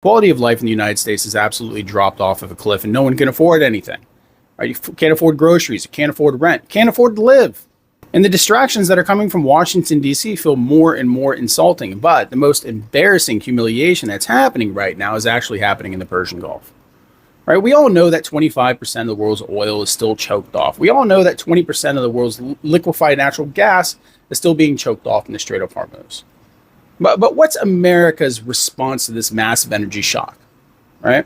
Quality of life in the United States has absolutely dropped off of a cliff, and no one can afford anything. Right? You can't afford groceries, you can't afford rent, can't afford to live. And the distractions that are coming from Washington, D.C. feel more and more insulting. But the most embarrassing humiliation that's happening right now is actually happening in the Persian Gulf. Right? We all know that 25% of the world's oil is still choked off. We all know that 20% of the world's liquefied natural gas is still being choked off in the Strait of Hormuz. But what's America's response to this massive energy shock, right?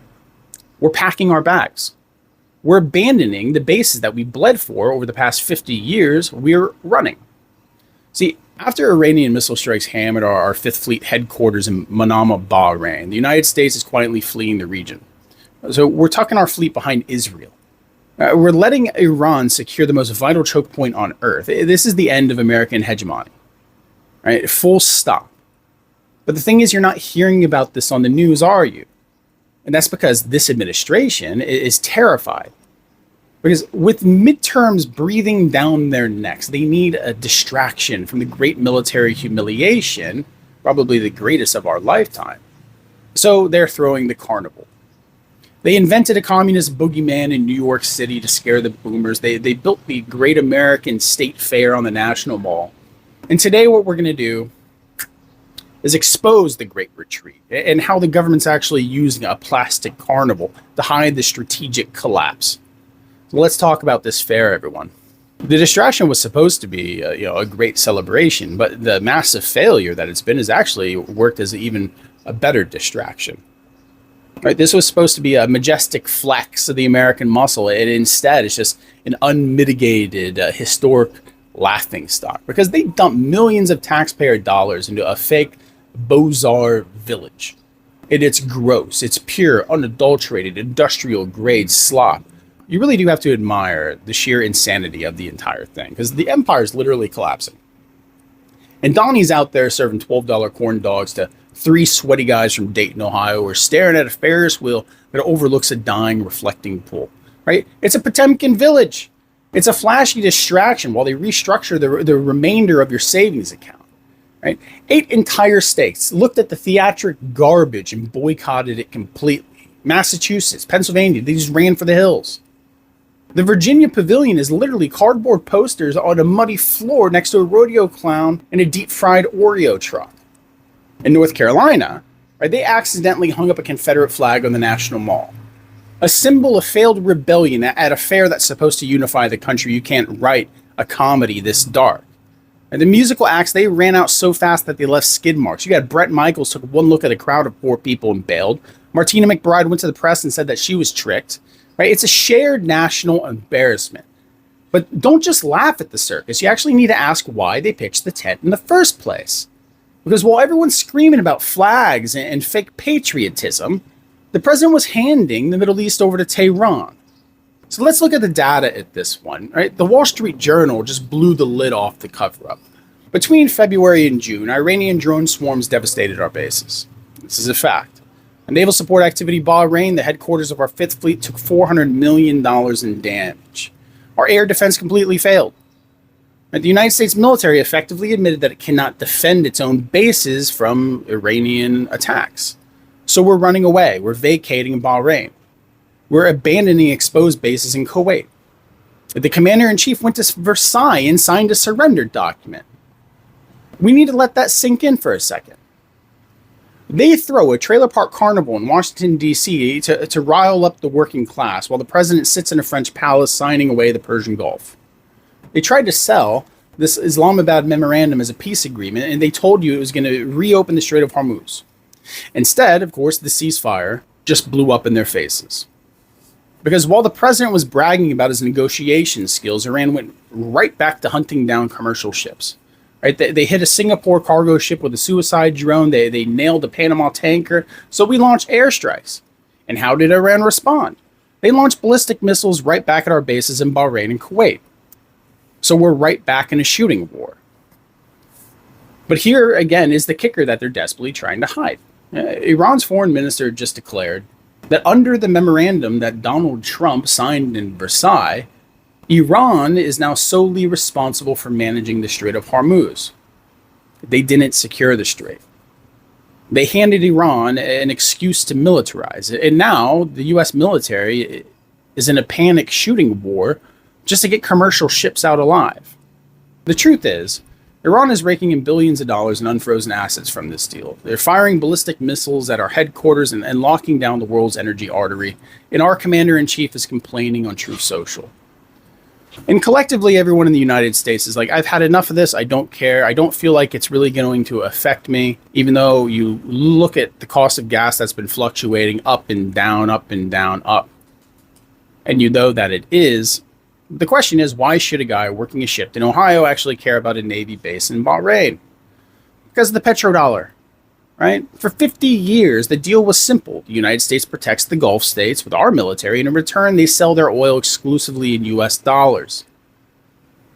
We're packing our bags. We're abandoning the bases that we bled for over the past 50 years. We're running. See, after Iranian missile strikes hammered our Fifth Fleet headquarters in Manama, Bahrain, the United States is quietly fleeing the region. So we're tucking our fleet behind Israel. We're letting Iran secure the most vital choke point on Earth. This is the end of American hegemony, right? Full stop. But the thing is, you're not hearing about this on the news, are you? And that's because this administration is terrified. Because with midterms breathing down their necks, they need a distraction from the great military humiliation, probably the greatest of our lifetime. So they're throwing the carnival. They invented a communist boogeyman in New York City to scare the boomers. They built the Great American State Fair on the National Mall. And today what we're going to do is expose the Great Retreat and how the government's actually using a plastic carnival to hide the strategic collapse. So let's talk about this fair, everyone. The distraction was supposed to be a great celebration, but the massive failure that it's been has actually worked as even a better distraction. Right, this was supposed to be a majestic flex of the American muscle, and instead it's just an unmitigated historic laughingstock because they dumped millions of taxpayer dollars into a fake Beaux-Arts village. It's gross, it's pure, unadulterated, industrial grade slop. You really do have to admire the sheer insanity of the entire thing, because the empire is literally collapsing. And Donnie's out there serving $12 corn dogs to three sweaty guys from Dayton, Ohio, who are staring at a Ferris wheel that overlooks a dying reflecting pool. Right? It's a Potemkin village. It's a flashy distraction while they restructure the remainder of your savings account. Right? 8 entire states looked at the theatric garbage and boycotted it completely. Massachusetts, Pennsylvania, they just ran for the hills. The Virginia Pavilion is literally cardboard posters on a muddy floor next to a rodeo clown and a deep-fried Oreo truck. In North Carolina, right, they accidentally hung up a Confederate flag on the National Mall. A symbol of failed rebellion at a fair that's supposed to unify the country. You can't write a comedy this dark. And the musical acts, they ran out so fast that they left skid marks. You got Bret Michaels took one look at a crowd of poor people and bailed. Martina McBride went to the press and said that she was tricked. Right? It's a shared national embarrassment. But don't just laugh at the circus. You actually need to ask why they pitched the tent in the first place. Because while everyone's screaming about flags and fake patriotism, the president was handing the Middle East over to Tehran. So let's look at the data at this one. Right? The Wall Street Journal just blew the lid off the cover-up. Between February and June, Iranian drone swarms devastated our bases. This is a fact. A naval support activity Bahrain, the headquarters of our Fifth Fleet, took $400 million in damage. Our air defense completely failed. The United States military effectively admitted that it cannot defend its own bases from Iranian attacks. So we're running away. We're vacating Bahrain. We're abandoning exposed bases in Kuwait. The commander-in-chief went to Versailles and signed a surrender document. We need to let that sink in for a second. They throw a trailer park carnival in Washington, D.C. to rile up the working class while the president sits in a French palace signing away the Persian Gulf. They tried to sell this Islamabad memorandum as a peace agreement, and they told you it was going to reopen the Strait of Hormuz. Instead, of course, the ceasefire just blew up in their faces. Because while the president was bragging about his negotiation skills, Iran went right back to hunting down commercial ships. Right? They hit a Singapore cargo ship with a suicide drone. They nailed a Panama tanker. So we launched airstrikes. And how did Iran respond? They launched ballistic missiles right back at our bases in Bahrain and Kuwait. So we're right back in a shooting war. But here, again, is the kicker that they're desperately trying to hide. Iran's foreign minister just declared that under the memorandum that Donald Trump signed in Versailles, Iran is now solely responsible for managing the Strait of Hormuz. They didn't secure the strait. They handed Iran an excuse to militarize it. And now the US military is in a panic shooting war just to get commercial ships out alive. The truth is, Iran is raking in billions of dollars in unfrozen assets from this deal. They're firing ballistic missiles at our headquarters and locking down the world's energy artery. And our commander-in-chief is complaining on Truth Social. And collectively, everyone in the United States is like, I've had enough of this. I don't care. I don't feel like it's really going to affect me, even though you look at the cost of gas that's been fluctuating up and down, up and down, up. And you know that it is. The question is, why should a guy working a ship in Ohio actually care about a Navy base in Bahrain? Because of the petrodollar, right? For 50 years, the deal was simple. The United States protects the Gulf states with our military, and in return, they sell their oil exclusively in US dollars.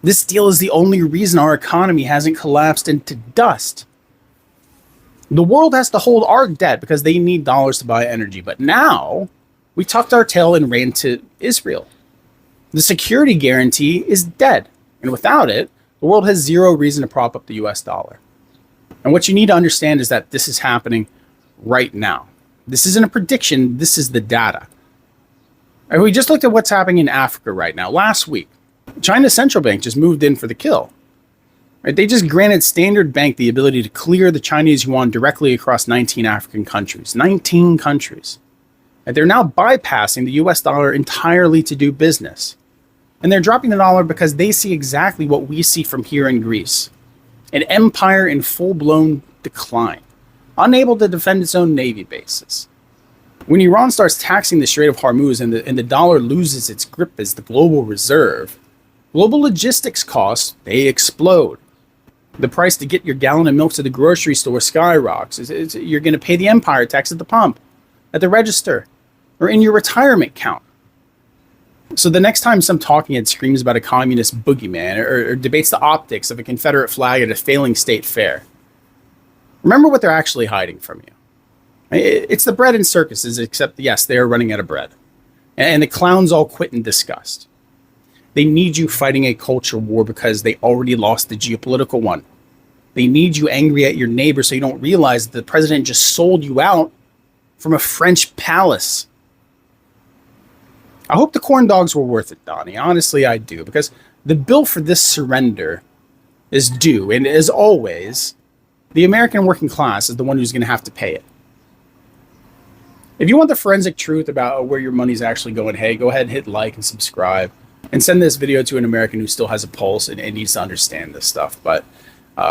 This deal is the only reason our economy hasn't collapsed into dust. The world has to hold our debt because they need dollars to buy energy. But now, we tucked our tail and ran to Israel. The security guarantee is dead. And without it, the world has zero reason to prop up the US dollar. And what you need to understand is that this is happening right now. This isn't a prediction, this is the data. And we just looked at what's happening in Africa right now. Last week, China's central bank just moved in for the kill. Right? They just granted Standard Bank the ability to clear the Chinese yuan directly across 19 African countries. 19 countries. And they're now bypassing the US dollar entirely to do business. And they're dropping the dollar because they see exactly what we see from here in Greece. An empire in full-blown decline, unable to defend its own navy bases. When Iran starts taxing the Strait of Hormuz and the dollar loses its grip as the global reserve, global logistics costs, they explode. The price to get your gallon of milk to the grocery store skyrockets. You're going to pay the empire tax at the pump, at the register, or in your retirement account. So the next time some talking head screams about a communist boogeyman or debates the optics of a Confederate flag at a failing state fair, remember what they're actually hiding from you. It's the bread and circuses, except, yes, they are running out of bread. And the clowns all quit in disgust. They need you fighting a culture war because they already lost the geopolitical one. They need you angry at your neighbor so you don't realize that the president just sold you out from a French palace. I hope the corn dogs were worth it, Donnie. Honestly, I do. Because the bill for this surrender is due. And as always, the American working class is the one who's going to have to pay it. If you want the forensic truth about where your money's actually going, hey, go ahead and hit like and subscribe. And send this video to an American who still has a pulse and needs to understand this stuff. But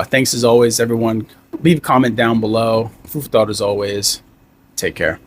thanks as always, everyone. Leave a comment down below. Food for thought as always. Take care.